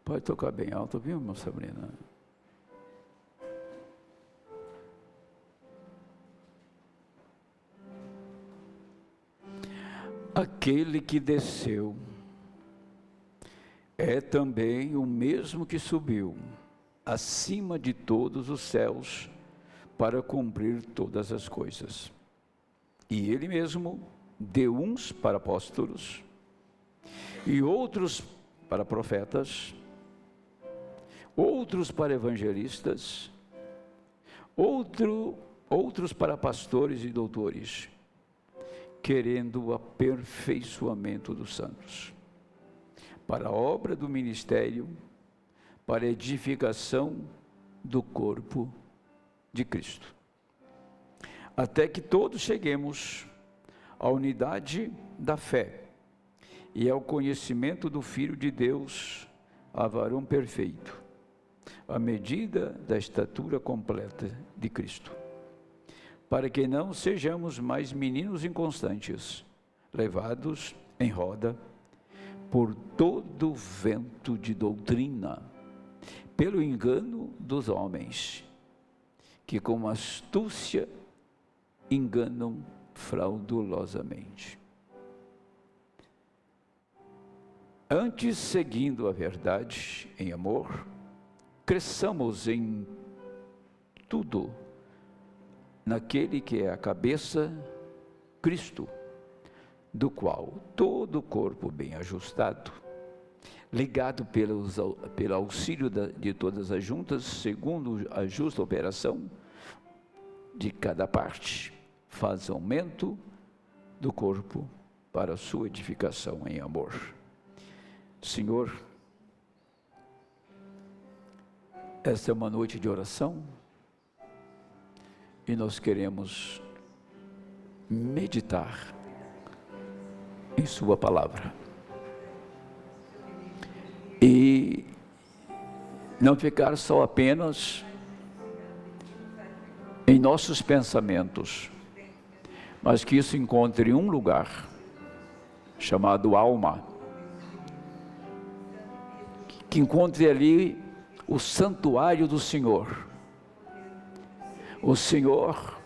Pode tocar bem alto, viu, irmã Sabrina? Aquele que desceu é também o mesmo que subiu acima de todos os céus para cumprir todas as coisas. E ele mesmo deu uns para apóstolos e outros para profetas, outros para evangelistas, outros para pastores e doutores, querendo o aperfeiçoamento dos santos, para a obra do ministério, para a edificação do corpo de Cristo, até que todos cheguemos à unidade da fé e ao conhecimento do Filho de Deus, a varão perfeito, à medida da estatura completa de Cristo, para que não sejamos mais meninos inconstantes, levados em roda por todo vento de doutrina, pelo engano dos homens, que com astúcia enganam fraudulosamente. Antes, seguindo a verdade em amor, cresçamos em tudo naquele que é a cabeça, Cristo, do qual todo o corpo bem ajustado, ligado pelo auxílio de todas as juntas, segundo a justa operação de cada parte, faz aumento do corpo para a sua edificação em amor. Senhor, esta é uma noite de oração e nós queremos meditar em sua palavra e não ficar só apenas em nossos pensamentos, mas que isso encontre um lugar chamado alma, que encontre ali o santuário do Senhor. O Senhor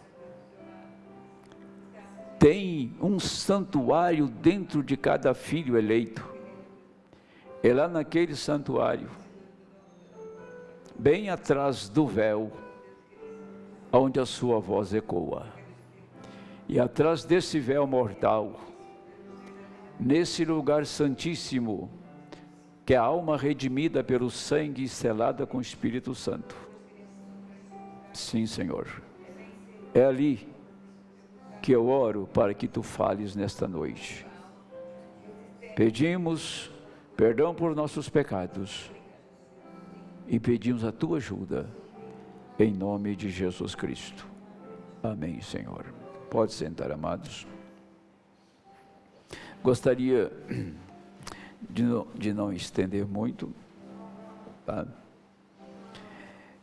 tem um santuário dentro de cada filho eleito. É lá naquele santuário, bem atrás do véu, onde a sua voz ecoa. E atrás desse véu mortal, nesse lugar santíssimo, que é a alma redimida pelo sangue e selada com o Espírito Santo. Sim, Senhor. É ali que eu oro para que Tu fales nesta noite. Pedimos perdão por nossos pecados e pedimos a Tua ajuda, em nome de Jesus Cristo. Amém, Senhor. Pode sentar, amados. Gostaria de não estender muito, tá?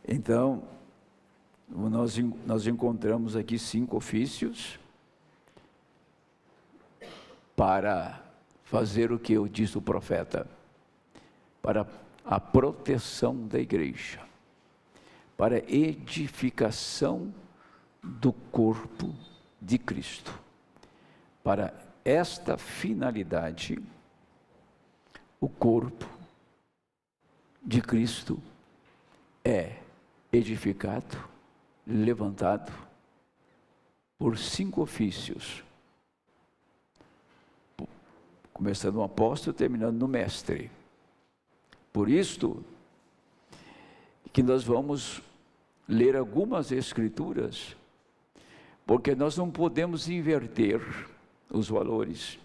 Então, nós encontramos aqui 5 ofícios para fazer o que eu disse o profeta, para a proteção da igreja, para a edificação do corpo de Cristo. Para esta finalidade, o corpo de Cristo é edificado, levantado por 5 ofícios, começando no apóstolo, terminando no mestre. Por isto que nós vamos ler algumas escrituras, porque nós não podemos inverter os valores.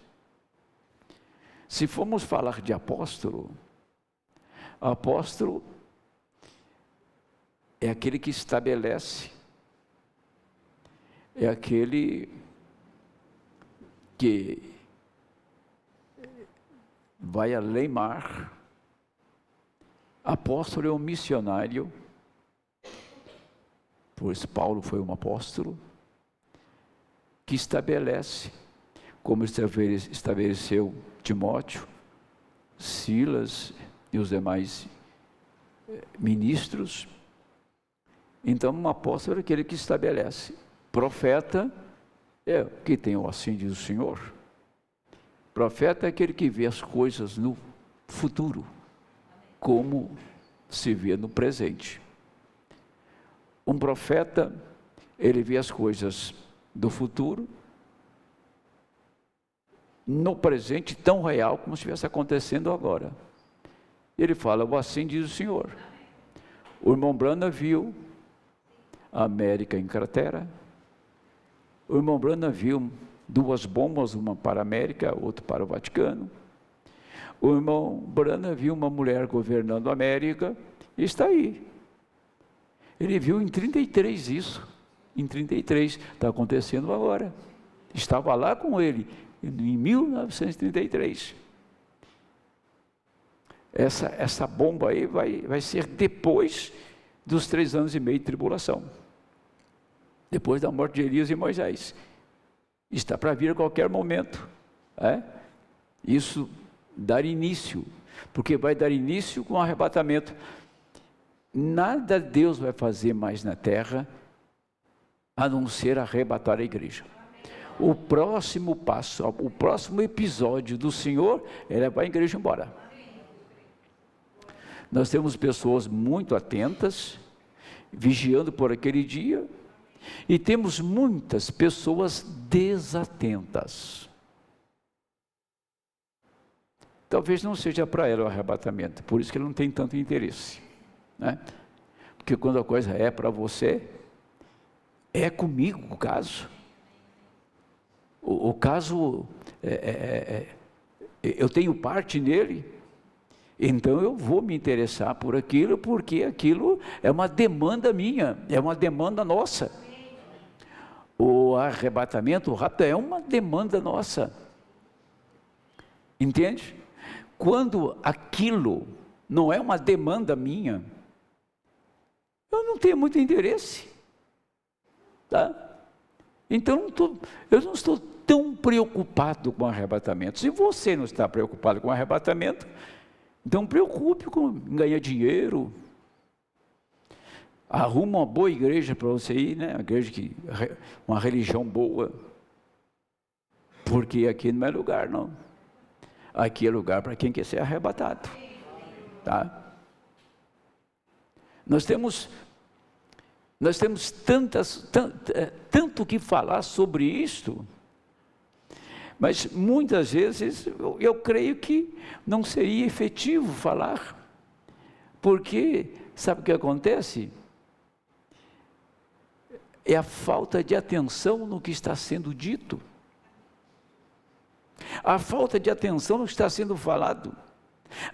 Se formos falar de apóstolo é aquele que estabelece, é aquele que vai além mar. Apóstolo é um missionário, pois Paulo foi um apóstolo, que estabelece, como estabeleceu Timóteo, Silas e os demais ministros. Então, um apóstolo é aquele que estabelece. Profeta é o que tem o assim diz o Senhor. Profeta é aquele que vê as coisas no futuro, como se vê no presente. Um profeta, ele vê as coisas do futuro no presente tão real como se estivesse acontecendo agora. Ele fala, o assim diz o Senhor. O irmão Branham viu a América em cratera. O irmão Branham viu 2 bombas, uma para a América, outra para o Vaticano. O irmão Branham viu uma mulher governando a América, e está aí. Ele viu em 33 isso, em 33, está acontecendo agora. Estava lá com ele, em 1933. Essa bomba aí vai ser depois dos 3 anos e meio de tribulação. Depois da morte de Elias e Moisés. Está para vir a qualquer momento. Isso dar início, porque vai dar início com o arrebatamento. Nada Deus vai fazer mais na terra, a não ser arrebatar a igreja. O próximo passo, o próximo episódio do Senhor, é levar a igreja embora. Nós temos pessoas muito atentas, vigiando por aquele dia, e temos muitas pessoas desatentas. Talvez não seja para ela o arrebatamento, por isso que ele não tem tanto interesse, né? Porque quando a coisa é para você, é comigo o caso. O caso, eu tenho parte nele, então eu vou me interessar por aquilo, porque aquilo é uma demanda minha, é uma demanda nossa. O arrebatamento, o rapto é uma demanda nossa. Entende? Quando aquilo não é uma demanda minha, eu não tenho muito interesse. Tá? Então eu não estou tão preocupado com o arrebatamento. Se você não está preocupado com o arrebatamento, então preocupe com ganhar dinheiro. Arruma uma boa igreja para você ir, né? Uma religião boa. Porque aqui não é lugar, não. Aqui é lugar para quem quer ser arrebatado. Tá? Nós temos tanto que falar sobre isto, mas muitas vezes eu creio que não seria efetivo falar, porque sabe o que acontece? É a falta de atenção no que está sendo dito, a falta de atenção no que está sendo falado,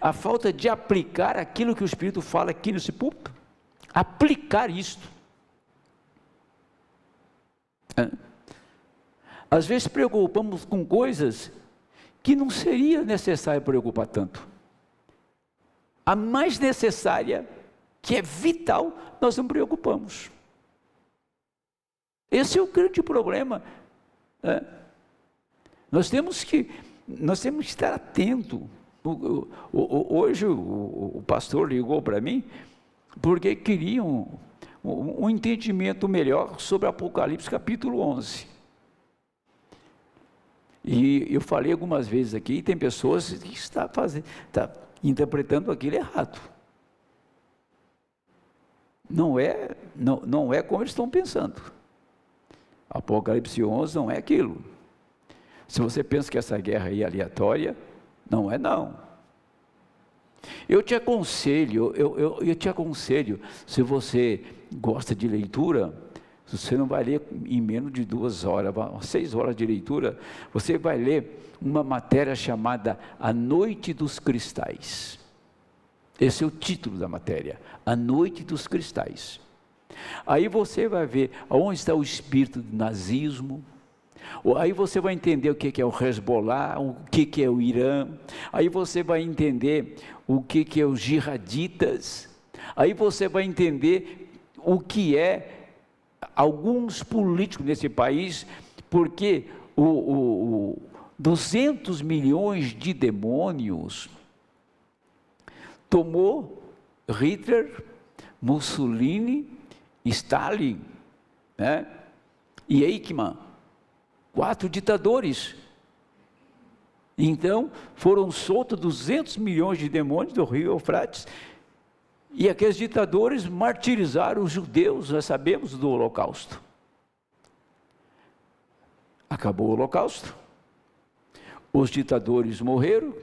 a falta de aplicar aquilo que o Espírito fala aqui nesse púlpito, aplicar isto. Às vezes preocupamos com coisas que não seria necessário preocupar tanto. A mais necessária, que é vital, nós não preocupamos. Esse é o grande problema. Nós temos que estar atento. Hoje o pastor ligou para mim, porque queriam um entendimento melhor sobre Apocalipse capítulo 11. E eu falei algumas vezes aqui, e tem pessoas que estão interpretando aquilo errado. Não é como eles estão pensando. Apocalipse 11 não é aquilo. Se você pensa que essa guerra aí é aleatória, não é não. Eu te aconselho, se você gosta de leitura, você não vai ler em menos de 2 horas, 6 horas de leitura, você vai ler uma matéria chamada A Noite dos Cristais. Esse é o título da matéria, A Noite dos Cristais. Aí você vai ver onde está o espírito do nazismo, aí você vai entender o que é o Hezbollah, o que é o Irã, aí você vai entender o que é os jihaditas, aí você vai entender o que é alguns políticos nesse país, porque 200 milhões de demônios tomou Hitler, Mussolini, Stalin, né? E Eichmann, 4 ditadores. Então, foram soltos 200 milhões de demônios do rio Eufrates, e aqueles ditadores martirizaram os judeus, nós sabemos do Holocausto. Acabou o Holocausto, os ditadores morreram,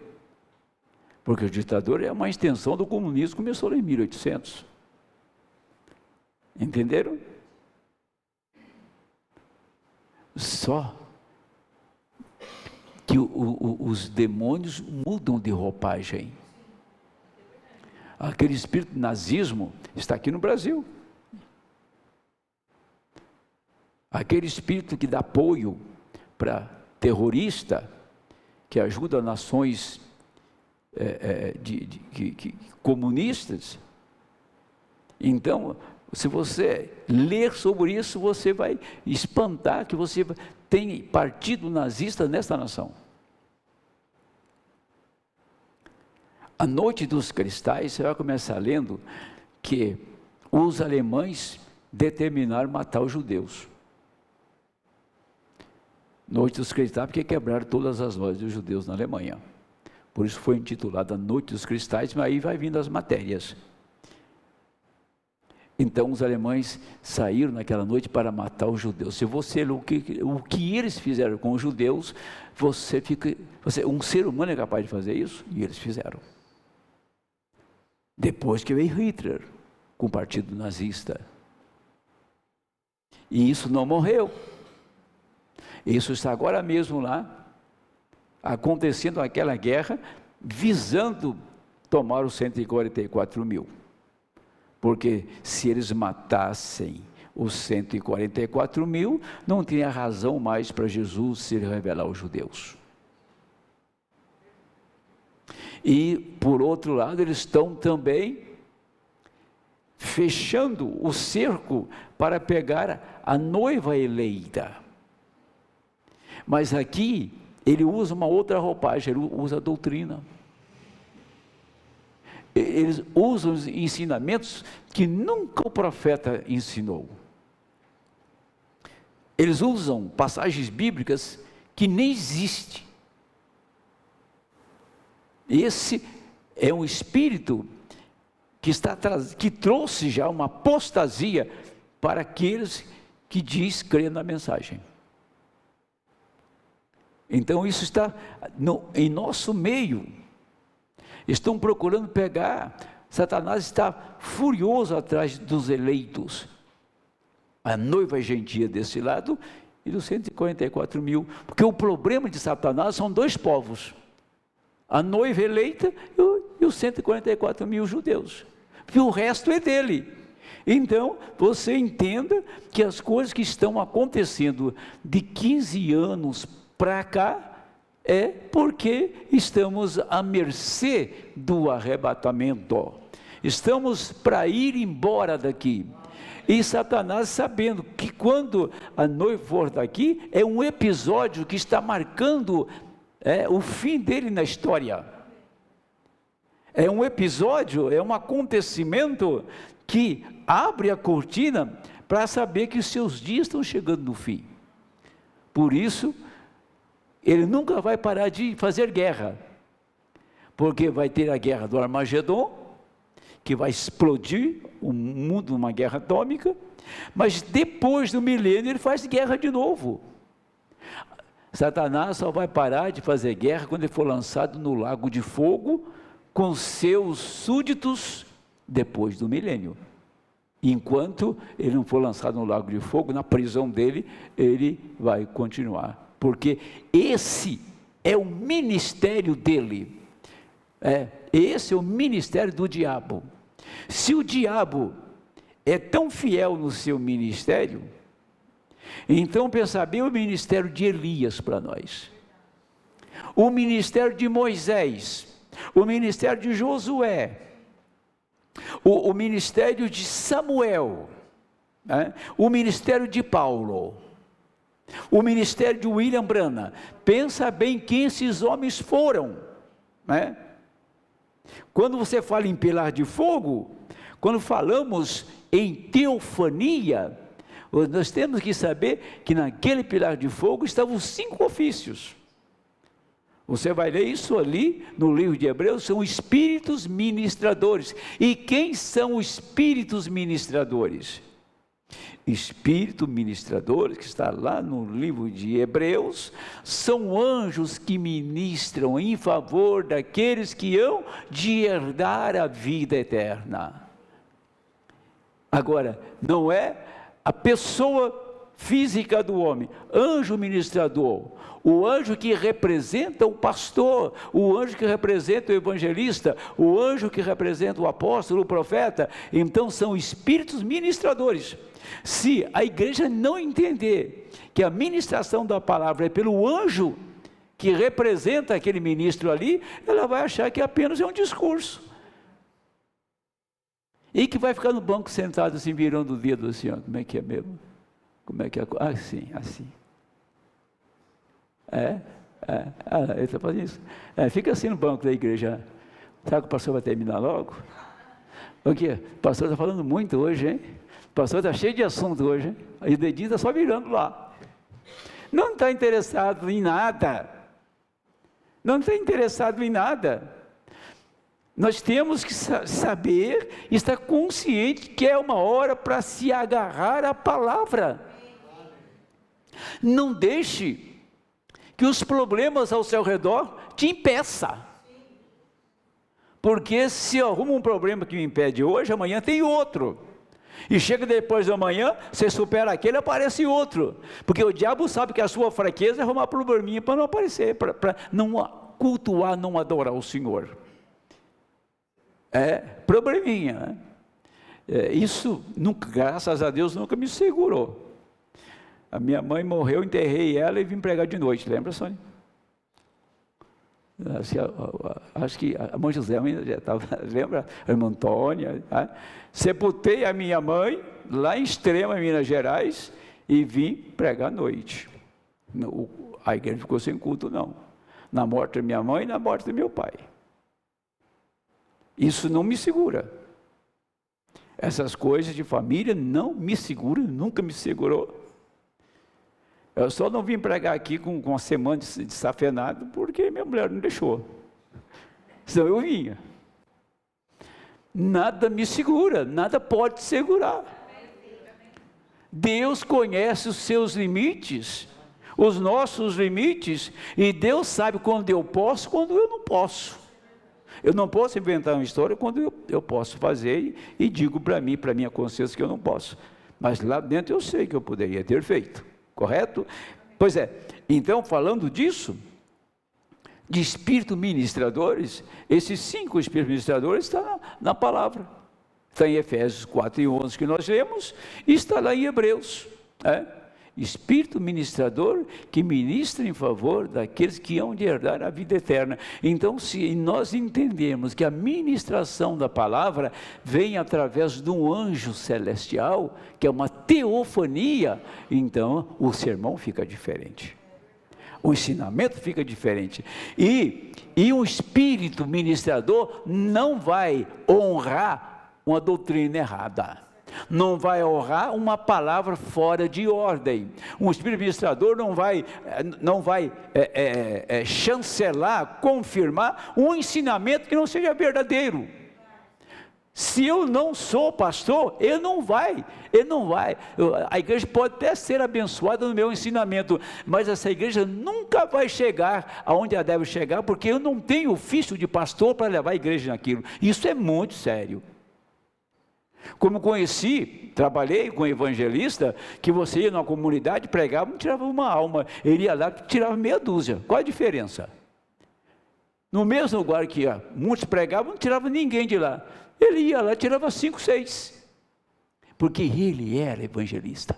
porque o ditador é uma extensão do comunismo, começou em 1800. Entenderam? Só que os demônios mudam de roupagem. Aquele espírito do nazismo está aqui no Brasil. Aquele espírito que dá apoio para terrorista, que ajuda nações comunistas. Então, se você ler sobre isso, você vai espantar que você tem partido nazista nesta nação. A Noite dos Cristais, você vai começar lendo que os alemães determinaram matar os judeus. Noite dos Cristais, porque quebraram todas as lojas dos judeus na Alemanha. Por isso foi intitulada Noite dos Cristais, mas aí vai vindo as matérias. Então os alemães saíram naquela noite para matar os judeus. Se você o que eles fizeram com os judeus, um ser humano é capaz de fazer isso? E eles fizeram. Depois que veio Hitler, com o partido nazista. E isso não morreu. Isso está agora mesmo lá, acontecendo aquela guerra, visando tomar os 144 mil. Porque se eles matassem os 144 mil, não tinha razão mais para Jesus se revelar aos judeus. E, por outro lado, eles estão também fechando o cerco para pegar a noiva eleita. Mas aqui, ele usa uma outra roupagem, ele usa a doutrina. Eles usam os ensinamentos que nunca o profeta ensinou. Eles usam passagens bíblicas que nem existem. Esse é um espírito que trouxe já uma apostasia para aqueles que diz crer na mensagem. Então isso está em nosso meio. Estão procurando pegar. Satanás está furioso atrás dos eleitos. A noiva gentia desse lado e dos 144 mil. Porque o problema de Satanás são 2 povos. A noiva eleita e os 144 mil judeus. Porque o resto é dele. Então, você entenda que as coisas que estão acontecendo de 15 anos para cá, é porque estamos à mercê do arrebatamento. Estamos para ir embora daqui. E Satanás sabendo que quando a noiva for daqui, é um episódio que está marcando o fim dele na história. É um episódio, é um acontecimento que abre a cortina para saber que os seus dias estão chegando no fim. Por isso, ele nunca vai parar de fazer guerra, porque vai ter a guerra do Armagedon, que vai explodir o mundo numa guerra atômica, mas depois do milênio ele faz guerra de novo. Satanás só vai parar de fazer guerra quando ele for lançado no lago de fogo, com seus súditos, depois do milênio. Enquanto ele não for lançado no lago de fogo, na prisão dele, ele vai continuar. Porque esse é o ministério dele. Esse é o ministério do diabo. Se o diabo é tão fiel no seu ministério, então pensa bem o ministério de Elias para nós. O ministério de Moisés, o ministério de Josué, o ministério de Samuel, o ministério de Paulo, o ministério de William Branham. Pensa bem quem esses homens foram, Quando você fala em pilar de fogo, quando falamos em teofania, nós temos que saber que naquele pilar de fogo estavam os 5 ofícios. Você vai ler isso ali no livro de Hebreus, são espíritos ministradores. E quem são os espíritos ministradores? Espírito ministradores, que está lá no livro de Hebreus, são anjos que ministram em favor daqueles que hão de herdar a vida eterna. Agora, não é a pessoa física do homem, anjo ministrador, o anjo que representa o pastor, o anjo que representa o evangelista, o anjo que representa o apóstolo, o profeta. Então são espíritos ministradores. Se a igreja não entender que a ministração da palavra é pelo anjo que representa aquele ministro ali, ela vai achar que apenas é um discurso. E que vai ficar no banco sentado assim, virando o dedo assim, ó, como é que é mesmo? Como é que é? Assim. Ele está fazendo isso. Fica assim no banco da igreja. Será que o pastor vai terminar logo? O quê? O pastor está falando muito hoje, hein? O pastor está cheio de assunto hoje, hein? E o dedinho está só virando lá. Não está interessado em nada. Não está interessado em nada. Nós temos que saber, estar consciente que é uma hora para se agarrar à palavra. Não deixe que os problemas ao seu redor te impeçam. Porque se arruma um problema que me impede hoje, amanhã tem outro. E chega depois da manhã, você supera aquele, aparece outro. Porque o diabo sabe que a sua fraqueza é arrumar probleminha para não aparecer, para não cultuar, não adorar o Senhor. Probleminha, né? Isso, nunca, graças a Deus, nunca me segurou. A minha mãe morreu, enterrei ela e vim pregar de noite, lembra, Sônia? Acho que a mãe José já estava, lembra? A irmã Antônia. Tá? Sepultei a minha mãe lá em Extrema, Minas Gerais, e vim pregar à noite. A igreja ficou sem culto, não. Na morte da minha mãe e na morte do meu pai. Isso não me segura. Essas coisas de família não me seguram, nunca me segurou. Eu só não vim pregar aqui com uma semana de safenado, porque minha mulher não deixou. Senão eu vinha. Nada me segura, nada pode segurar. Deus conhece os seus limites, os nossos limites, e Deus sabe quando eu posso, quando eu não posso. Eu não posso inventar uma história quando eu posso fazer e digo para mim, para minha consciência que eu não posso. Mas lá dentro eu sei que eu poderia ter feito. Correto? Pois é, então falando disso, de espírito ministradores, esses 5 espíritos ministradores estão na palavra. Está em Efésios 4 e 11 que nós lemos, e está lá em Hebreus. Espírito ministrador que ministra em favor daqueles que hão de herdar a vida eterna. Então, se nós entendemos que a ministração da palavra vem através de um anjo celestial, que é uma teofania, então o sermão fica diferente. O ensinamento fica diferente. E um espírito ministrador não vai honrar uma doutrina errada. Não vai honrar uma palavra fora de ordem. Um espírito ministrador não vai chancelar, confirmar um ensinamento que não seja verdadeiro. Se eu não sou pastor, ele não vai. A igreja pode até ser abençoada no meu ensinamento, mas essa igreja nunca vai chegar aonde ela deve chegar, porque eu não tenho ofício de pastor para levar a igreja naquilo. Isso é muito sério. Como trabalhei com um evangelista, que você ia numa comunidade, pregava, não tirava uma alma, ele ia lá, tirava meia dúzia. Qual a diferença? No mesmo lugar que muitos pregavam, não tirava ninguém de lá. Ele ia lá, tirava 5, 6. Porque ele era evangelista.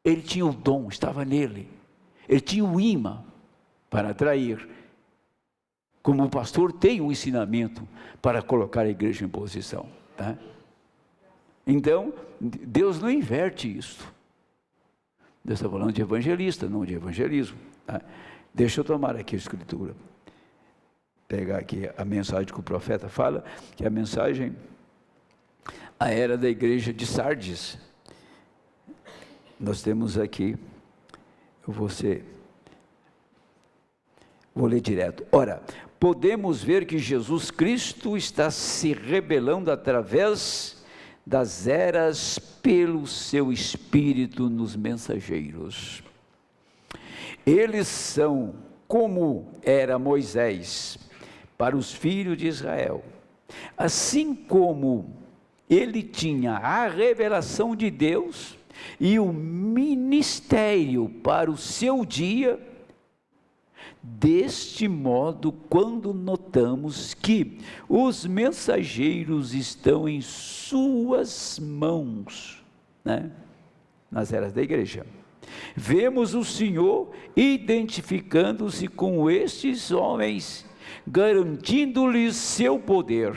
Ele tinha o dom, estava nele. Ele tinha o imã para atrair. Como o pastor tem um ensinamento para colocar a igreja em posição. Tá? Então, Deus não inverte isso. Deus está falando de evangelista, não de evangelismo. Tá? Deixa eu tomar aqui a escritura. pegar aqui a mensagem que o profeta fala, que é a mensagem, a era da igreja de Sardes. Nós temos aqui, vou ler direto. Ora, podemos ver que Jesus Cristo está se revelando através das eras pelo seu Espírito nos mensageiros. Eles são como era Moisés para os filhos de Israel. Assim como ele tinha a revelação de Deus e o ministério para o seu dia, deste modo, quando notamos que os mensageiros estão em suas mãos, né? Nas eras da igreja, vemos o Senhor identificando-se com estes homens, garantindo-lhes seu poder.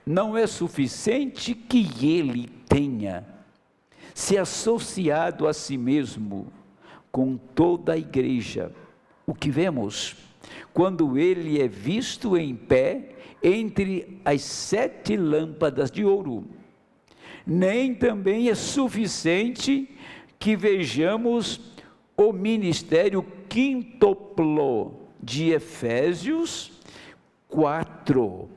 Não é suficiente que ele tenha se associado a si mesmo com toda a igreja. O que vemos quando ele é visto em pé entre as 7 lâmpadas de ouro. Nem também é suficiente que vejamos o ministério quíntuplo de Efésios 4,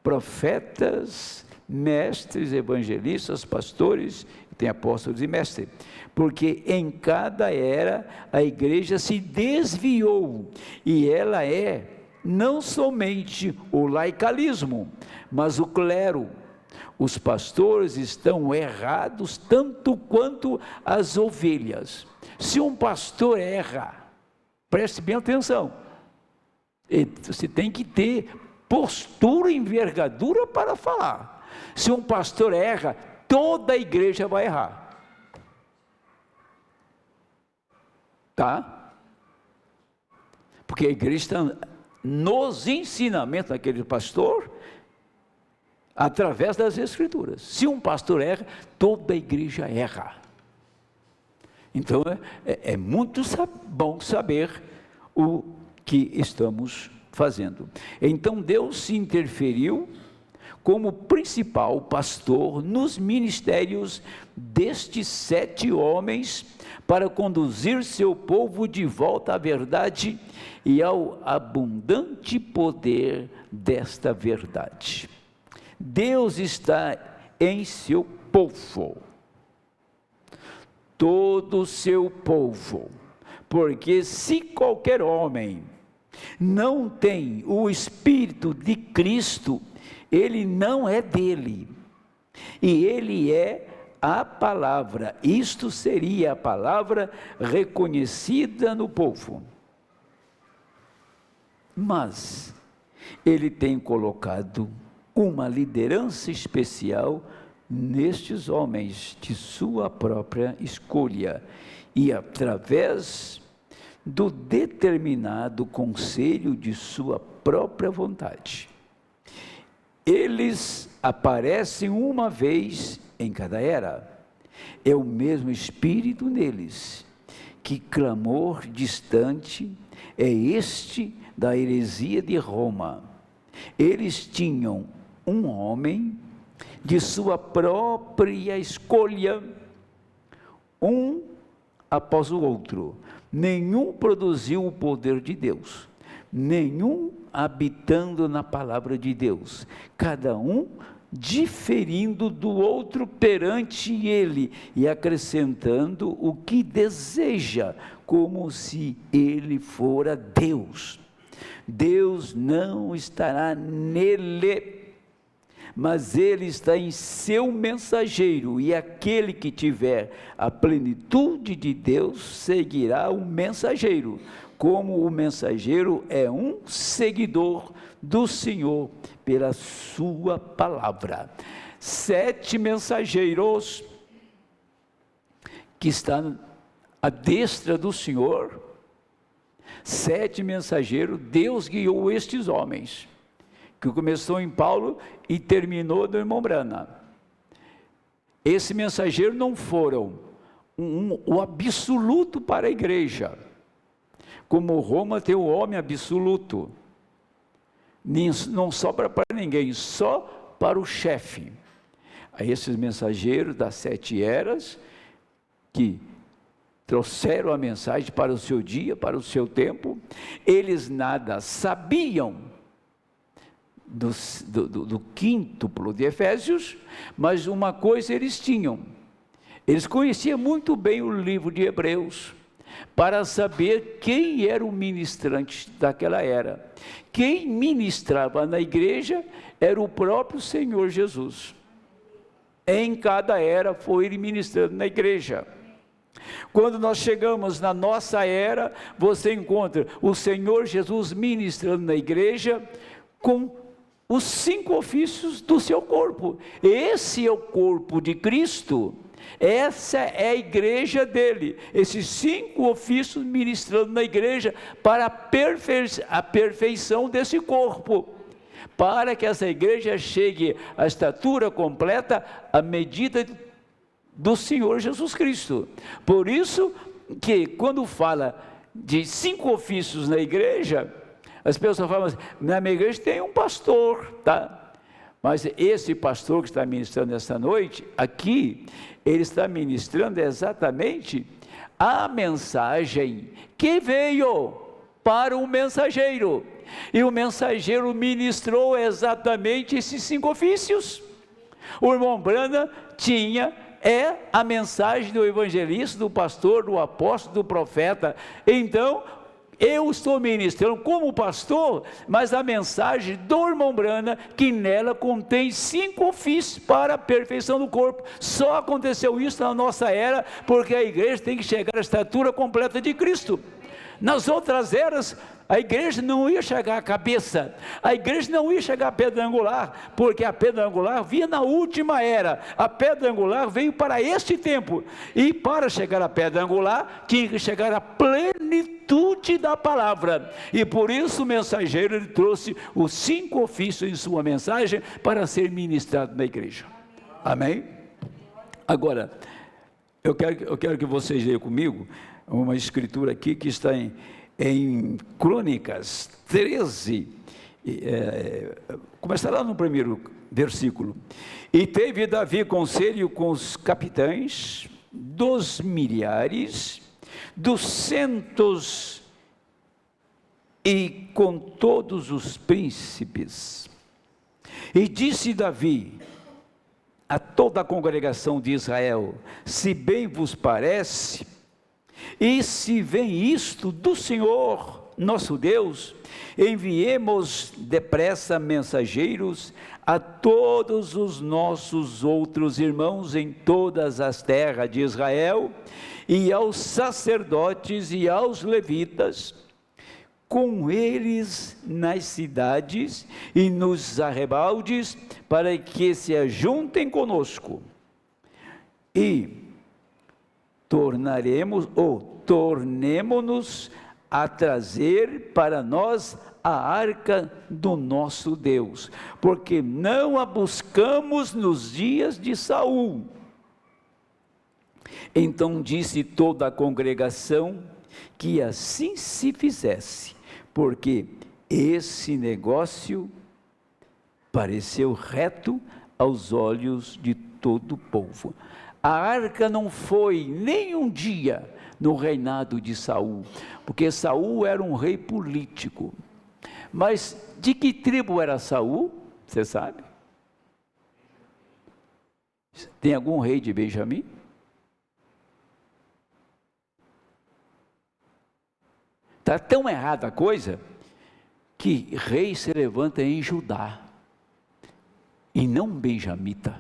profetas, mestres, evangelistas, pastores, tem apóstolos e mestres, porque em cada era a igreja se desviou, e ela é não somente o laicalismo, mas o clero. Os pastores estão errados tanto quanto as ovelhas. Se um pastor erra, preste bem atenção, você tem que ter postura e envergadura para falar. Se um pastor erra, toda a igreja vai errar. Tá? Porque a igreja está nos ensinamentos daquele pastor, através das Escrituras. Se um pastor erra, toda a igreja erra. Então, é muito bom saber o que estamos fazendo. Então, Deus se interferiu como principal pastor nos ministérios destes 7 homens, para conduzir seu povo de volta à verdade e ao abundante poder desta verdade. Deus está em seu povo, todo o seu povo, porque se qualquer homem não tem o Espírito de Cristo, ele não é dele, e ele é a palavra. Isto seria a palavra reconhecida no povo. Mas ele tem colocado uma liderança especial nestes homens de sua própria escolha, e através do determinado conselho de sua própria vontade. Eles aparecem uma vez em cada era. É o mesmo Espírito neles. Que clamor distante é este da heresia de Roma? Eles tinham um homem de sua própria escolha, um após o outro. Nenhum produziu o poder de Deus, nenhum habitando na palavra de Deus, cada um diferindo do outro perante ele e acrescentando o que deseja, como se ele fora Deus. Deus não estará nele, mas ele está em seu mensageiro, e aquele que tiver a plenitude de Deus seguirá o mensageiro, como o mensageiro é um seguidor do Senhor pela sua palavra. 7 mensageiros que estão à destra do Senhor, 7 mensageiros, Deus guiou estes homens, que começou em Paulo e terminou no irmão Brana. Esse mensageiro não foram o absoluto para a igreja, como Roma tem o homem absoluto, não sobra para ninguém, só para o chefe. A esses mensageiros das 7 eras, que trouxeram a mensagem para o seu dia, para o seu tempo, eles nada sabiam do quíntuplo de Efésios, mas uma coisa eles tinham: eles conheciam muito bem o livro de Hebreus, para saber quem era o ministrante daquela era. Quem ministrava na igreja era o próprio Senhor Jesus. Em cada era foi ele ministrando na igreja. Quando nós chegamos na nossa era, você encontra o Senhor Jesus ministrando na igreja com os 5 ofícios do seu corpo. Esse é o corpo de Cristo. Essa é a igreja dele, esses 5 ofícios ministrando na igreja para a perfeição desse corpo, para que essa igreja chegue à estatura completa, à medida do Senhor Jesus Cristo. Por isso que quando fala de 5 ofícios na igreja, as pessoas falam assim: na minha igreja tem um pastor, tá? Mas esse pastor que está ministrando esta noite, aqui, ele está ministrando exatamente a mensagem que veio para o mensageiro. E o mensageiro ministrou exatamente esses 5 ofícios. O irmão Branham tinha a mensagem do evangelista, do pastor, do apóstolo, do profeta. Então, eu estou ministrando como pastor, mas a mensagem do irmão Branham, que nela contém 5 ofícios para a perfeição do corpo. Só aconteceu isso na nossa era, porque a igreja tem que chegar à estatura completa de Cristo. Nas outras eras, a igreja não ia chegar à cabeça, a igreja não ia chegar à pedra angular, porque a pedra angular vinha na última era. A pedra angular veio para este tempo, e para chegar à pedra angular, tinha que chegar à plenitude da palavra, e por isso o mensageiro ele trouxe os 5 ofícios em sua mensagem para ser ministrado na igreja. Amém? Agora, eu quero que vocês leiam comigo uma escritura aqui que está em Crônicas 13, começará no primeiro versículo. E teve Davi conselho com os capitães dos milhares, dos centos e com todos os príncipes. E disse Davi a toda a congregação de Israel: se bem vos parece, e se vem isto do Senhor nosso Deus, enviemos depressa mensageiros a todos os nossos outros irmãos em todas as terras de Israel, e aos sacerdotes e aos levitas, com eles nas cidades e nos arrebaldes, para que se ajuntem conosco, e tornemo-nos a trazer para nós a arca do nosso Deus, porque não a buscamos nos dias de Saul. Então disse toda a congregação que assim se fizesse, porque esse negócio pareceu reto aos olhos de todo o povo. A arca não foi nem um dia no reinado de Saul, porque Saul era um rei político. Mas de que tribo era Saul? Você sabe? Tem algum rei de Benjamim? Está tão errada a coisa, que rei se levanta em Judá, e não benjamita.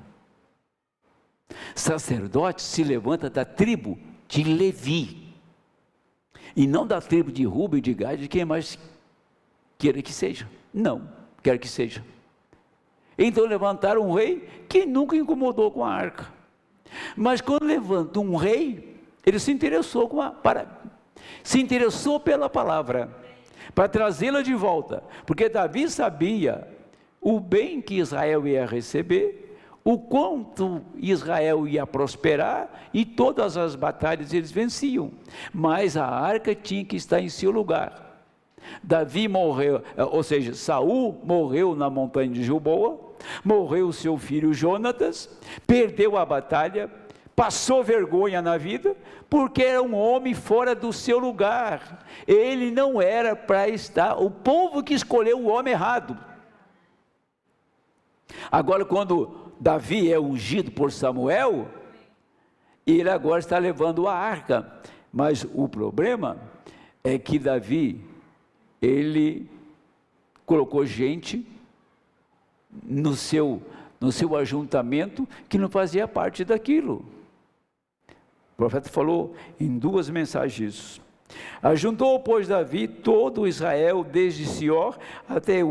Sacerdote se levanta da tribo de Levi, e não da tribo de Rubem e de Gad, de quem mais queira que seja. Não, quer que seja. Então levantaram um rei que nunca incomodou com a arca. Mas quando levanta um rei, ele se interessou se interessou pela palavra, para trazê-la de volta, porque Davi sabia o bem que Israel ia receber, o quanto Israel ia prosperar, e todas as batalhas eles venciam, mas a arca tinha que estar em seu lugar. Davi morreu, ou seja, Saul morreu na montanha de Gilboa, morreu seu filho Jonatas, perdeu a batalha, passou vergonha na vida, porque era um homem fora do seu lugar. Ele não era para estar, o povo que escolheu o homem errado. Agora, quando Davi é ungido por Samuel, ele agora está levando a arca, mas o problema é que Davi, ele colocou gente no seu ajuntamento que não fazia parte daquilo. O profeta falou em 2 mensagens isso. Ajuntou, pois, Davi todo Israel, desde Sior até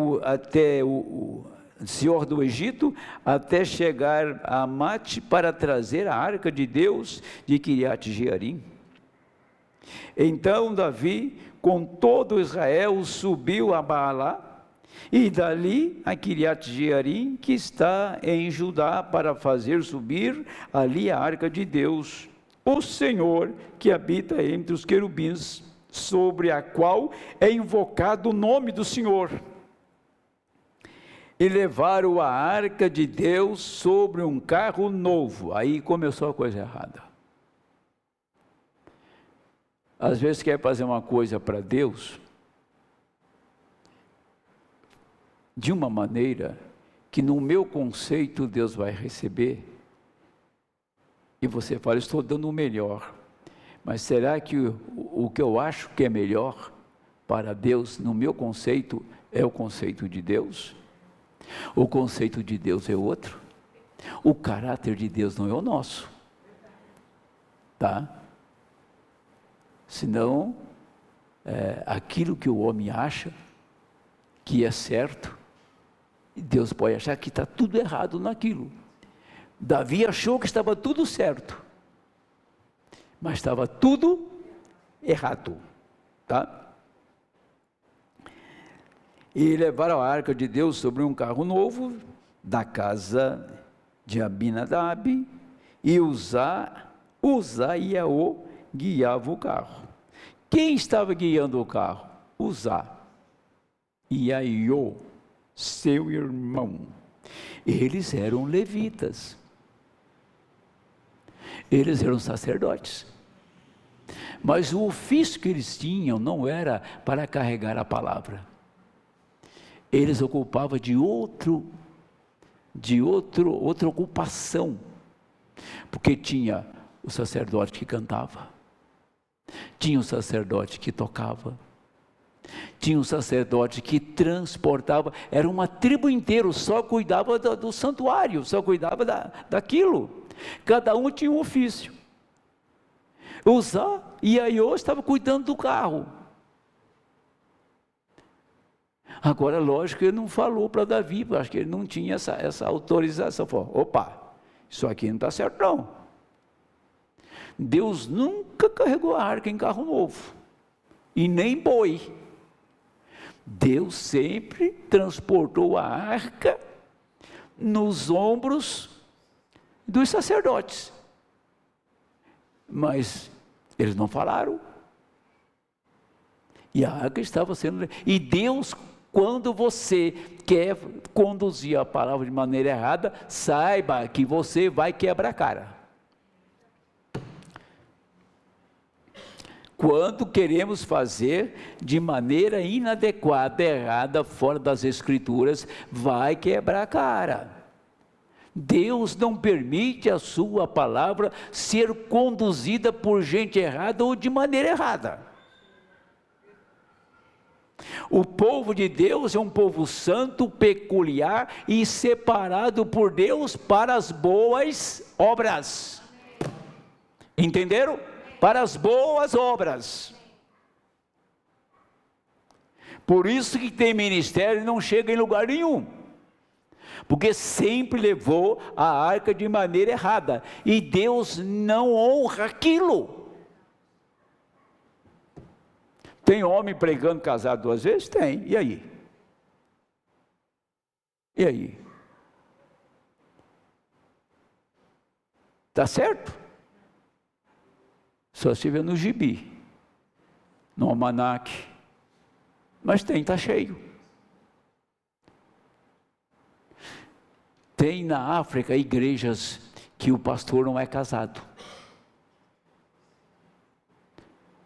o Sior do Egito, até chegar a Amate, para trazer a arca de Deus de Quiriate Jearim. Então Davi, com todo Israel, subiu a Baalá, e dali a Quiriate Jearim, que está em Judá, para fazer subir ali a arca de Deus, o Senhor que habita entre os querubins, sobre a qual é invocado o nome do Senhor. E levaram a arca de Deus sobre um carro novo. Aí começou a coisa errada. Às vezes quer fazer uma coisa para Deus de uma maneira que no meu conceito Deus vai receber, e você fala, estou dando o melhor, mas será que o que eu acho que é melhor para Deus, no meu conceito, é o conceito de Deus? O conceito de Deus é outro, o caráter de Deus não é o nosso, tá? Senão, aquilo que o homem acha que é certo, Deus pode achar que está tudo errado naquilo. Davi achou que estava tudo certo, mas estava tudo errado, tá? E levaram a arca de Deus sobre um carro novo, da casa de Abinadab, e Uzá e Aô guiava o carro. Quem estava guiando o carro? Uzá e Aiô, seu irmão. Eles eram levitas. Eles eram sacerdotes. Mas o ofício que eles tinham não era para carregar a palavra. Eles ocupavam outra ocupação. Porque tinha o sacerdote que cantava, tinha o sacerdote que tocava, tinha um sacerdote que transportava, era uma tribo inteira, só cuidava do santuário, só cuidava daquilo, cada um tinha um ofício. Uzá e Aiô estavam cuidando do carro. Agora, lógico que ele não falou para Davi, porque acho que ele não tinha essa autorização, falou, opa, isso aqui não está certo não. Deus nunca carregou a arca em carro novo, e nem boi. Deus sempre transportou a arca nos ombros dos sacerdotes. Mas eles não falaram. E a arca estava sendo... E Deus, quando você quer conduzir a palavra de maneira errada, saiba que você vai quebrar a cara. Quando queremos fazer de maneira inadequada, errada, fora das Escrituras, vai quebrar a cara. Deus não permite a sua palavra ser conduzida por gente errada ou de maneira errada. O povo de Deus é um povo santo, peculiar e separado por Deus para as boas obras. Entenderam? Para as boas obras. Por isso que tem ministério e não chega em lugar nenhum, porque sempre levou a arca de maneira errada, e Deus não honra aquilo. Tem homem pregando casado 2 vezes? Tem, e aí? E aí? Está certo? Só se vê no gibi, no almanaque. Mas está cheio. Tem na África igrejas que o pastor não é casado.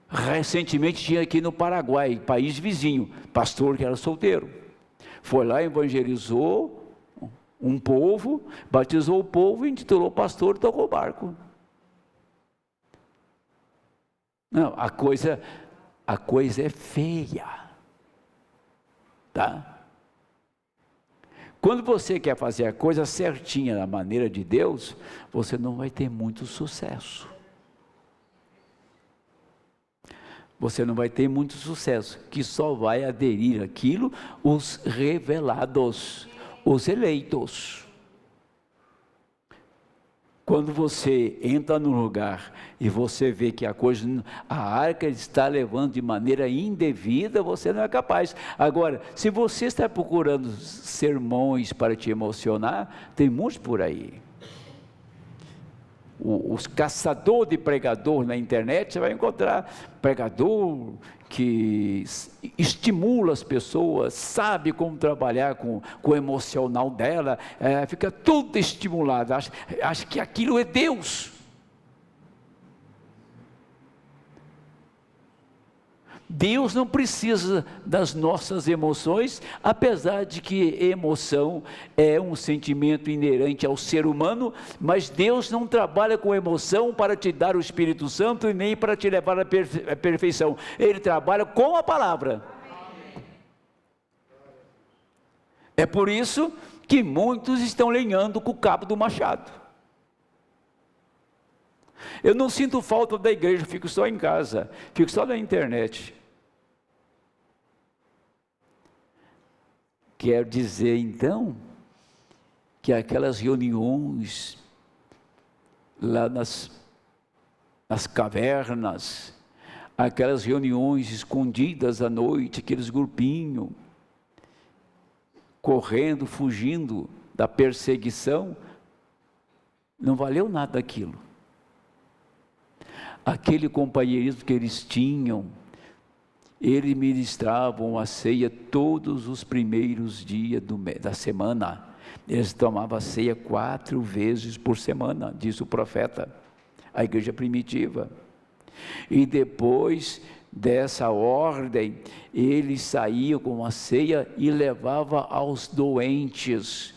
Recentemente tinha aqui no Paraguai, país vizinho, pastor que era solteiro. Foi lá, evangelizou um povo, batizou o povo, intitulou pastor e tocou o barco. Não, a coisa é feia, tá? Quando você quer fazer a coisa certinha na maneira de Deus, você não vai ter muito sucesso. Você não vai ter muito sucesso, que só vai aderir àquilo os revelados, os eleitos. Quando você entra no lugar e você vê que a arca está levando de maneira indevida, você não é capaz. Agora, se você está procurando sermões para te emocionar, tem muitos por aí. Os caçadores de pregador na internet, você vai encontrar pregador que estimula as pessoas, sabe como trabalhar com o emocional dela, fica tudo estimulado, acha que aquilo é Deus. Deus não precisa das nossas emoções, apesar de que emoção é um sentimento inerente ao ser humano, mas Deus não trabalha com emoção para te dar o Espírito Santo e nem para te levar à perfeição. Ele trabalha com a palavra. É por isso que muitos estão lenhando com o cabo do machado. Eu não sinto falta da igreja, fico só em casa, fico só na internet. Quer dizer, então, que aquelas reuniões lá nas cavernas, aquelas reuniões escondidas à noite, aqueles grupinhos, correndo, fugindo da perseguição, não valeu nada aquilo. Aquele companheirismo que eles tinham, eles ministravam a ceia todos os primeiros dias da semana. Eles tomavam a ceia 4 vezes por semana, diz o profeta, a igreja primitiva. E depois dessa ordem, eles saíam com a ceia e levavam aos doentes.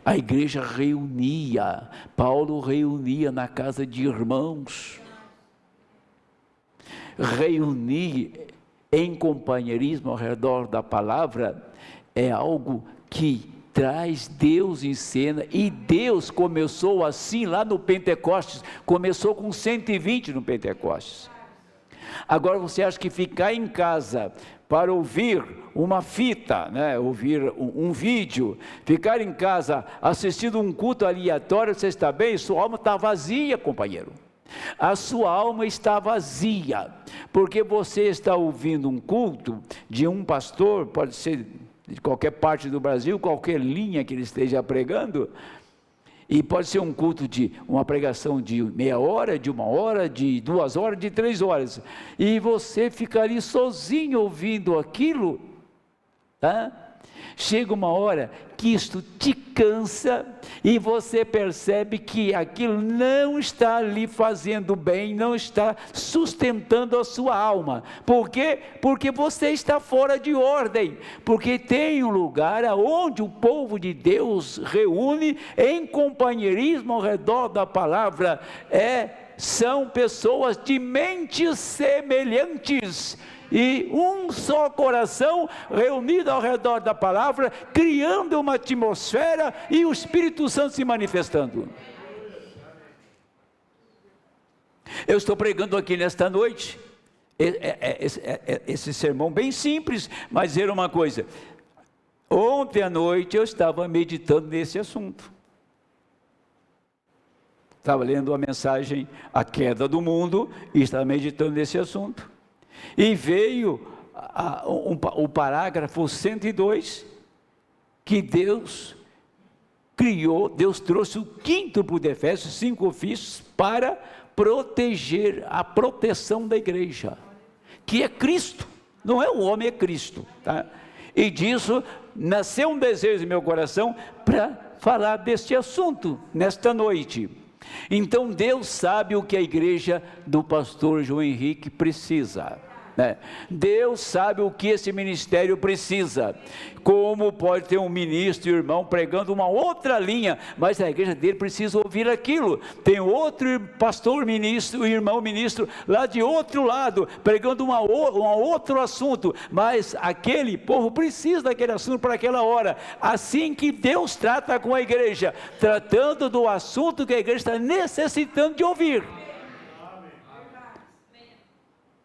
A igreja reunia, Paulo reunia na casa de irmãos. Reunir em companheirismo ao redor da palavra é algo que traz Deus em cena, e Deus começou assim lá no Pentecostes, começou com 120 no Pentecostes. Agora você acha que ficar em casa para ouvir uma fita, ouvir um vídeo, ficar em casa assistindo um culto aleatório, você está bem? Sua alma está vazia, companheiro. A sua alma está vazia, porque você está ouvindo um culto de um pastor, pode ser de qualquer parte do Brasil, qualquer linha que ele esteja pregando, e pode ser um culto de uma pregação de meia hora, de 1 hora, de 2 horas, de 3 horas, e você fica ali sozinho ouvindo aquilo, tá? Chega uma hora que isto te cansa e você percebe que aquilo não está ali fazendo bem, não está sustentando a sua alma. Por quê? Porque você está fora de ordem, porque tem um lugar onde o povo de Deus reúne em companheirismo ao redor da palavra, são pessoas de mentes semelhantes, e um só coração reunido ao redor da palavra, criando uma atmosfera e o Espírito Santo se manifestando. Eu estou pregando aqui nesta noite, esse sermão bem simples, mas era uma coisa. Ontem à noite eu estava meditando nesse assunto. Estava lendo a mensagem, a queda do mundo, e estava meditando nesse assunto. E veio o parágrafo 102, que Deus criou, Deus trouxe o quíntuplo de Efésios, 5 ofícios, para proteger, a proteção da igreja. que é Cristo, não é o homem, é Cristo, tá? E disso nasceu um desejo em meu coração para falar deste assunto nesta noite. Então Deus sabe o que a igreja do pastor João Henrique precisa, né? Deus sabe o que esse ministério precisa. Como pode ter um ministro, irmão, pregando uma outra linha, mas a igreja dele precisa ouvir aquilo. Tem outro pastor ministro, irmão ministro, lá de outro lado, pregando um outro assunto, mas aquele povo precisa daquele assunto para aquela hora. Assim que Deus trata com a igreja, tratando do assunto que a igreja está necessitando de ouvir.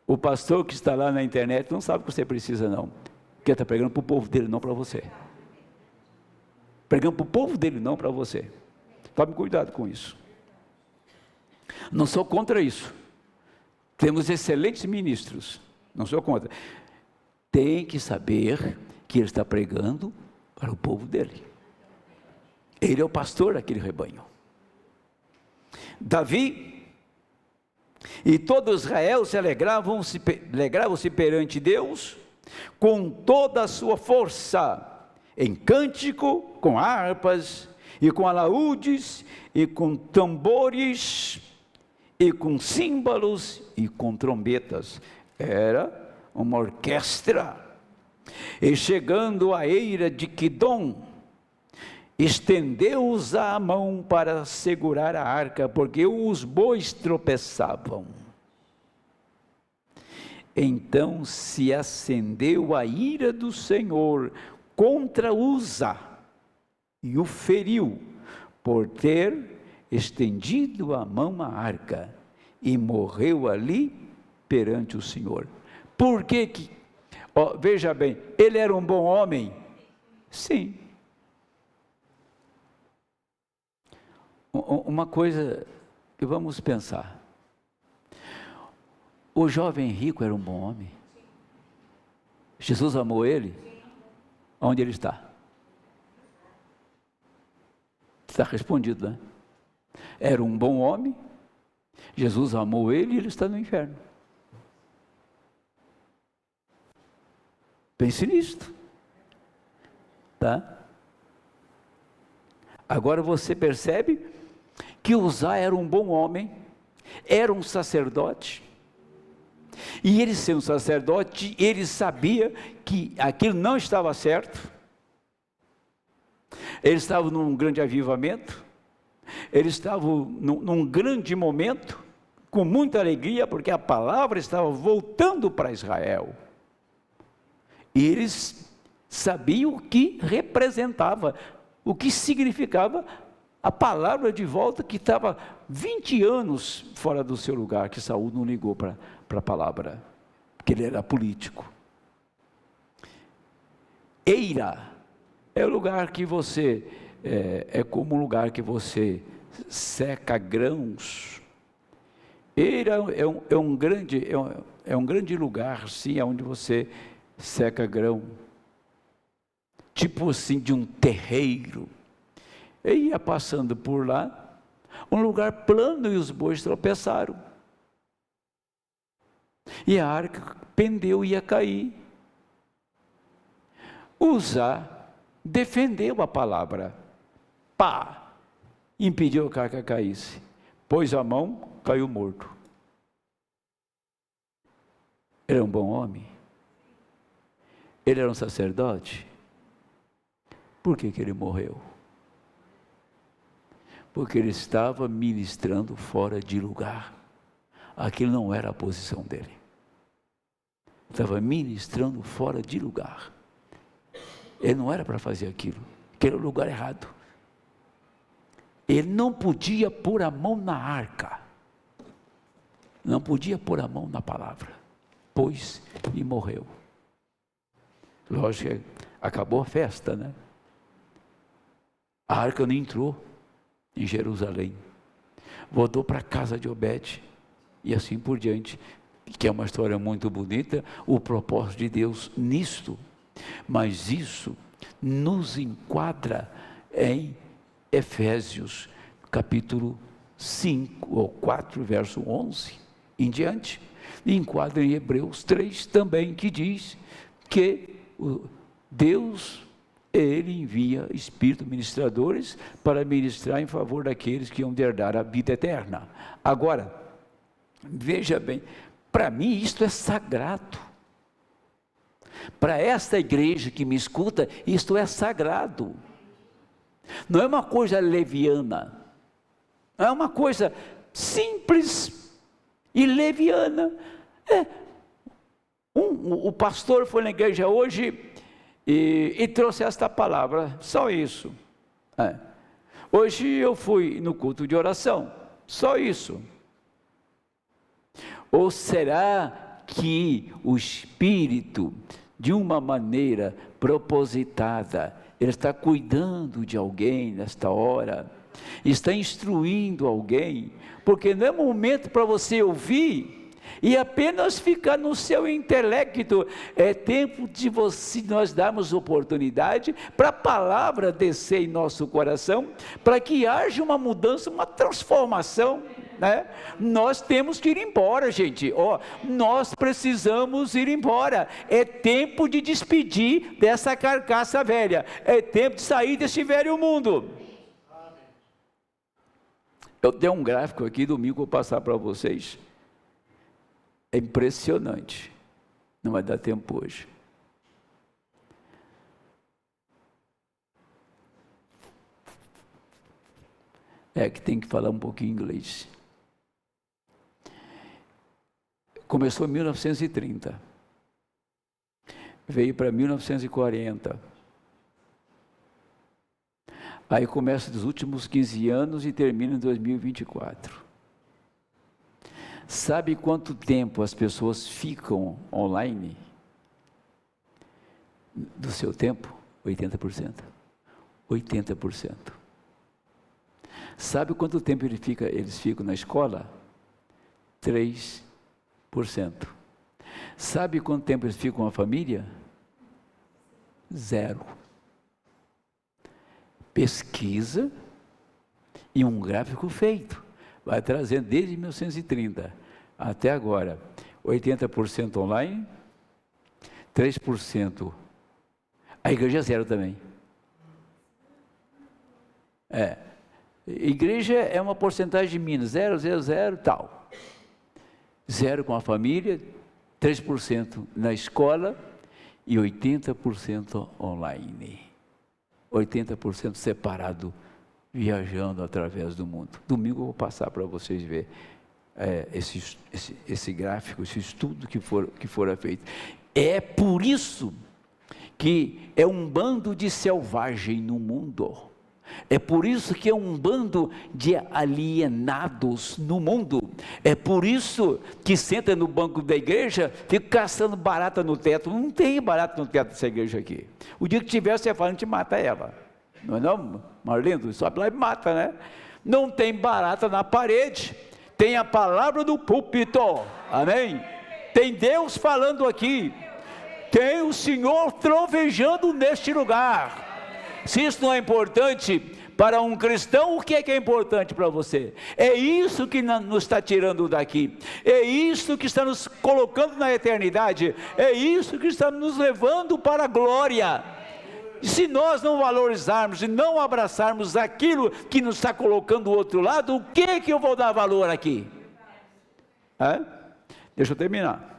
O pastor que está lá na internet não sabe o que você precisa, não, porque está pregando para o povo dele, não para você. Pregando para o povo dele, não para você. Tome cuidado com isso. Não sou contra isso. Temos excelentes ministros, não sou contra. Tem que saber que ele está pregando para o povo dele. Ele é o pastor daquele rebanho. Davi e todo Israel se alegravam-se perante Deus com toda a sua força, em cântico, com harpas, e com alaúdes, e com tambores, e com símbolos, e com trombetas. Era uma orquestra. E chegando à eira de Quidom, estendeu-os a mão para segurar a arca, porque os bois tropeçavam. Então se acendeu a ira do Senhor contra Uza, e o feriu, por ter estendido a mão à arca, e morreu ali perante o Senhor. Por que veja bem, ele era um bom homem? Sim. Uma coisa que vamos pensar, o jovem rico era um bom homem? Jesus amou ele? Onde ele está? Está respondido, né? Era um bom homem, Jesus amou ele e ele está no inferno. Pense nisto, tá? Agora você percebe que Uzá era um bom homem, era um sacerdote, e ele sendo sacerdote, ele sabia que aquilo não estava certo. Ele estava num grande avivamento, ele estava num grande momento, com muita alegria, porque a palavra estava voltando para Israel, e eles sabiam o que representava, o que significava a palavra de volta, que estava 20 anos fora do seu lugar, que Saul não ligou para a palavra, porque ele era político. Eira é o lugar que você, é como um lugar que você seca grãos. Eira é um grande lugar, sim, onde você seca grão, tipo assim de um terreiro. E ia passando por lá, um lugar plano, e os bois tropeçaram. E a arca pendeu e ia cair. Uzá defendeu a palavra. Pá! Impediu que a arca caísse. Pôs a mão, caiu morto. Ele era um bom homem. Ele era um sacerdote. Por que ele morreu? Porque ele estava ministrando fora de lugar. Aquilo não era a posição dele. Estava ministrando fora de lugar. Ele não era para fazer aquilo. Aquele era o lugar errado. Ele não podia pôr a mão na arca. Não podia pôr a mão na palavra. Pôs e morreu. Lógico, acabou a festa, né? A arca não entrou em Jerusalém, voltou para a casa de Obed, e assim por diante, que é uma história muito bonita, o propósito de Deus nisto, mas isso nos enquadra em Efésios, capítulo 5 ou 4, verso 11, em diante, E enquadra em Hebreus 3 também, que diz que Deus, Ele envia espíritos ministradores para ministrar em favor daqueles que hão de herdar a vida eterna. Agora, veja bem, para mim isto é sagrado. Para esta igreja que me escuta, isto é sagrado. Não é uma coisa leviana, é uma coisa simples e leviana. O pastor foi na igreja hoje e trouxe esta palavra, só isso. Hoje eu fui no culto de oração, só isso. Ou será que o Espírito, de uma maneira propositada, Ele está cuidando de alguém nesta hora, está instruindo alguém, porque não é momento para você ouvir e apenas ficar no seu intelecto, é tempo de nós darmos oportunidade para a palavra descer em nosso coração, para que haja uma mudança, uma transformação, né? Nós temos que ir embora, gente, nós precisamos ir embora, é tempo de despedir dessa carcaça velha, é tempo de sair desse velho mundo. Eu tenho um gráfico aqui, domingo vou passar para vocês, é impressionante, não vai dar tempo hoje. Que tem que falar um pouquinho inglês. Começou em 1930, veio para 1940, aí começa dos últimos 15 anos e termina em 2024. Sabe quanto tempo as pessoas ficam online? Do seu tempo? 80%. 80%. Sabe quanto tempo eles ficam na escola? 3%. Sabe quanto tempo eles ficam com a família? 0. Pesquisa e um gráfico feito. Vai trazendo desde 1930 até agora, 80% online, 3%. A igreja é 0 também. Igreja é uma porcentagem mínima, 0, 0, 0, tal. 0 com a família, 3% na escola e 80% online. 80% separado, viajando através do mundo. Domingo eu vou passar para vocês ver esse gráfico, esse estudo que fora feito. É por isso que é um bando de selvagem no mundo. É por isso que é um bando de alienados no mundo. É por isso que senta no banco da igreja, fica caçando barata no teto. Não tem barata no teto dessa igreja aqui. O dia que tiver, você fala, a gente mata ela. Não é não, Marlindo? Sobe lá e mata, né? Não tem barata na parede. Tem a palavra do púlpito. Amém? Tem Deus falando aqui. Tem o Senhor trovejando neste lugar. Se isso não é importante para um cristão, o que é importante para você? É isso que nos está tirando daqui, é isso que está nos colocando na eternidade, é isso que está nos levando para a glória. E se nós não valorizarmos e não abraçarmos aquilo que nos está colocando do outro lado, o que é que eu vou dar valor aqui? Deixa eu terminar.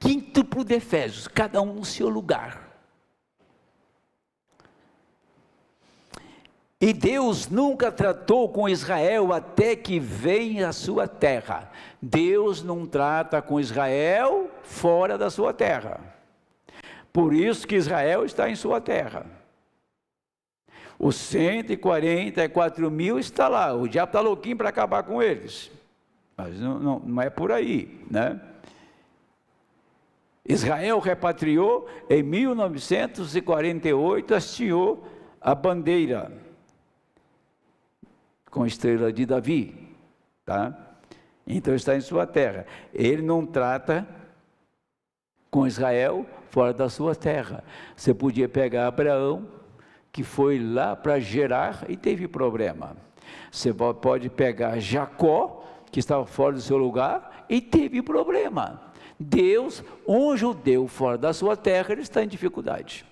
Quíntuplo de Efésios, cada um no seu lugar. E Deus nunca tratou com Israel até que venha a sua terra. Deus não trata com Israel fora da sua terra. Por isso que Israel está em sua terra. Os 144 mil está lá. O diabo está louquinho para acabar com eles. Mas não é por aí, né? Israel repatriou em 1948, hasteou a bandeira com a estrela de Davi, tá? Então está em sua terra. Ele não trata com Israel fora da sua terra. Você podia pegar Abraão, que foi lá para Gerar e teve problema. Você pode pegar Jacó, que estava fora do seu lugar, e teve problema. Deus, um judeu fora da sua terra, ele está em dificuldade.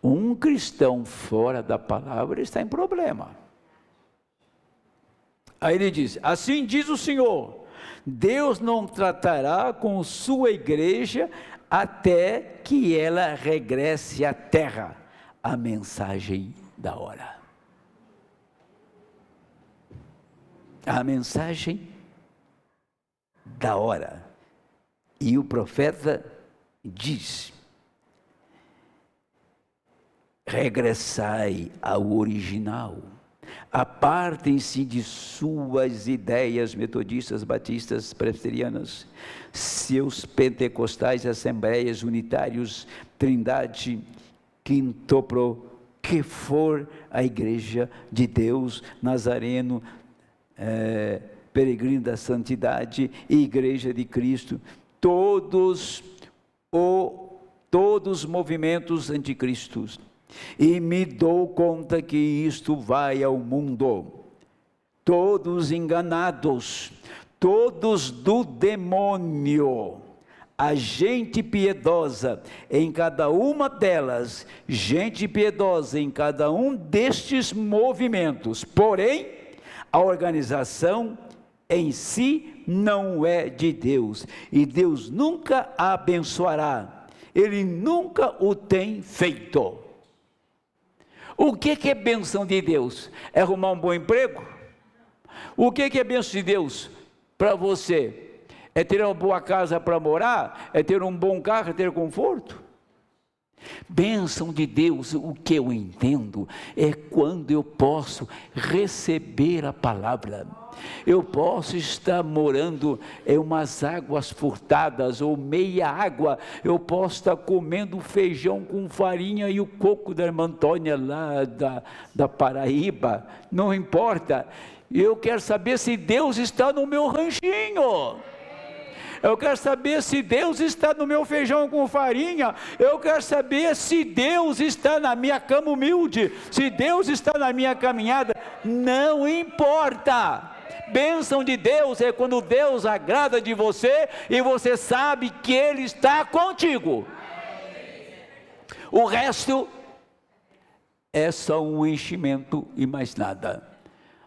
Um cristão fora da palavra, ele está em problema. Aí ele diz, assim diz o Senhor, Deus não tratará com sua igreja até que ela regresse à terra. A mensagem da hora. A mensagem da hora. E o profeta diz, regressai ao original, apartem-se de suas ideias metodistas, batistas, presbiterianas, seus pentecostais, assembleias, unitários, trindade, quintuplo, que for a igreja de Deus, nazareno, peregrino da santidade, igreja de Cristo, todos os movimentos anticristos. E me dou conta que isto vai ao mundo, todos enganados, todos do demônio, a gente piedosa em cada uma delas, gente piedosa em cada um destes movimentos, porém, a organização em si não é de Deus, e Deus nunca a abençoará, Ele nunca o tem feito. O que é bênção de Deus? É arrumar um bom emprego? O que é bênção de Deus para você? É ter uma boa casa para morar? É ter um bom carro, é ter conforto? Bênção de Deus, o que eu entendo, é quando eu posso receber a palavra. Eu posso estar morando em umas águas furtadas ou meia água, eu posso estar comendo feijão com farinha e o coco da irmã Antônia lá da Paraíba, não importa, eu quero saber se Deus está no meu ranchinho. Eu quero saber se Deus está no meu feijão com farinha. Eu quero saber se Deus está na minha cama humilde, se Deus está na minha caminhada. Não importa. Bênção de Deus é quando Deus agrada de você e você sabe que Ele está contigo. O resto é só um enchimento e mais nada.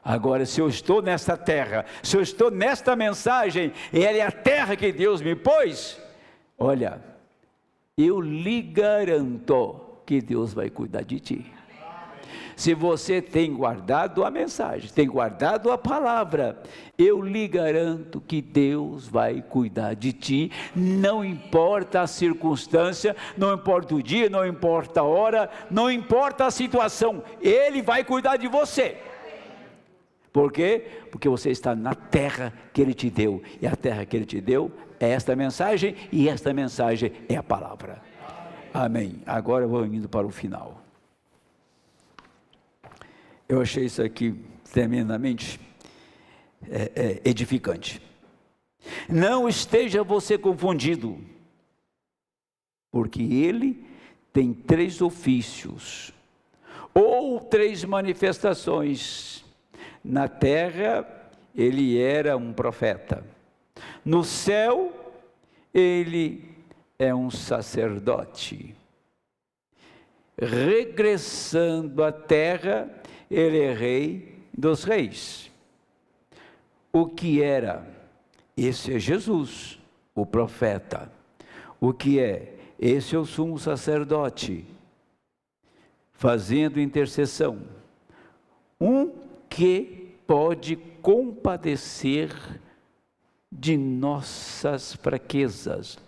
Agora, se eu estou nesta terra, se eu estou nesta mensagem, e ela é a terra que Deus me pôs, olha, eu lhe garanto que Deus vai cuidar de ti. Se você tem guardado a mensagem, tem guardado a palavra, eu lhe garanto que Deus vai cuidar de ti, não importa a circunstância, não importa o dia, não importa a hora, não importa a situação, Ele vai cuidar de você. Por quê? Porque você está na terra que Ele te deu, e a terra que Ele te deu é esta mensagem, e esta mensagem é a palavra. Amém. Agora eu vou indo para o final. Eu achei isso aqui tremendamente edificante. Não esteja você confundido, porque Ele tem 3 ofícios, ou 3 manifestações. Na terra, ele era um profeta. No céu, ele é um sacerdote. Regressando à terra, ele é rei dos reis. O que era? Esse é Jesus, o profeta. O que é? Esse é o sumo sacerdote, fazendo intercessão. Que pode compadecer de nossas fraquezas.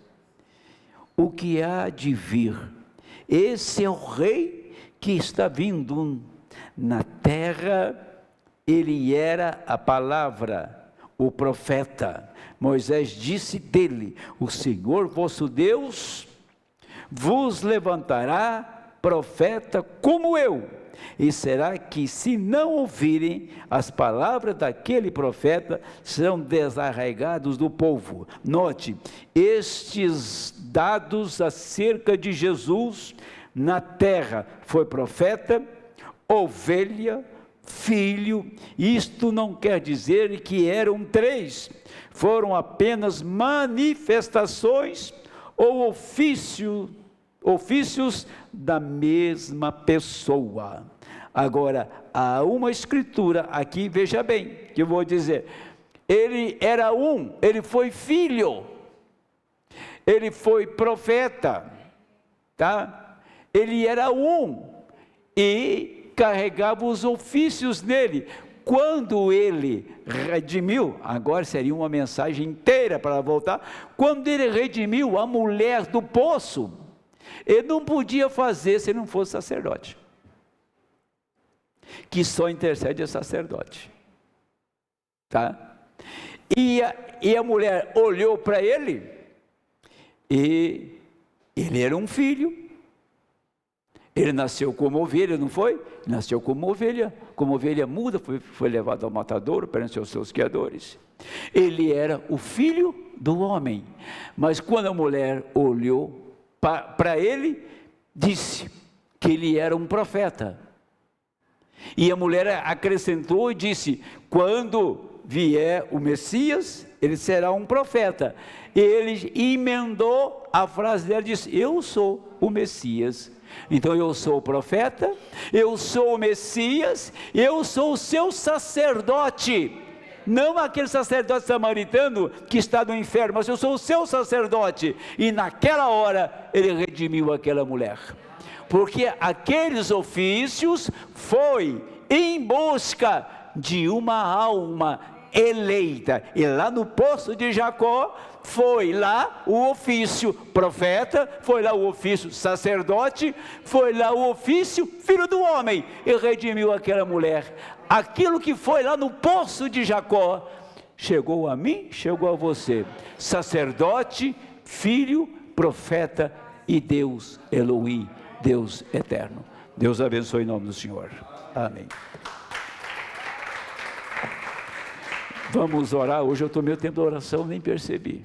O que há de vir? Esse é o rei que está vindo. Na terra, ele era a palavra, o profeta. Moisés disse dele: o Senhor vosso Deus vos levantará profeta como eu. E será que, se não ouvirem as palavras daquele profeta, serão desarraigados do povo. Note, estes dados acerca de Jesus na terra: foi profeta, ovelha, filho. Isto não quer dizer que eram três, foram apenas manifestações ou ofícios da mesma pessoa. Agora, há uma escritura aqui, veja bem, que eu vou dizer, ele era ele foi filho, ele foi profeta, tá? Ele era e carregava os ofícios nele. Quando ele redimiu, agora seria uma mensagem inteira para voltar, quando ele redimiu a mulher do poço, ele não podia fazer se ele não fosse sacerdote, que só intercede é sacerdote, tá? E a mulher olhou para ele, e ele era um filho. Ele nasceu como ovelha, não foi? Nasceu como ovelha muda, foi levado ao matadouro perante os seus criadores. Ele era o filho do homem. Mas quando a mulher olhou para ele, disse que ele era um profeta. E a mulher acrescentou e disse: quando vier o Messias, ele será um profeta. E ele emendou a frase dela e disse: eu sou o Messias. Então eu sou o profeta, eu sou o Messias, eu sou o seu sacerdote, não aquele sacerdote samaritano que está no inferno, mas eu sou o seu sacerdote. E naquela hora ele redimiu aquela mulher, porque aqueles ofícios foi em busca de uma alma eleita. E lá no poço de Jacó, foi lá o ofício profeta, foi lá o ofício sacerdote, foi lá o ofício filho do homem, e redimiu aquela mulher. Aquilo que foi lá no poço de Jacó, chegou a mim, chegou a você, sacerdote, filho, profeta e Deus Elohim, Deus eterno. Deus abençoe em nome do Senhor, amém. Vamos orar. Hoje eu tomei o tempo da oração, nem percebi.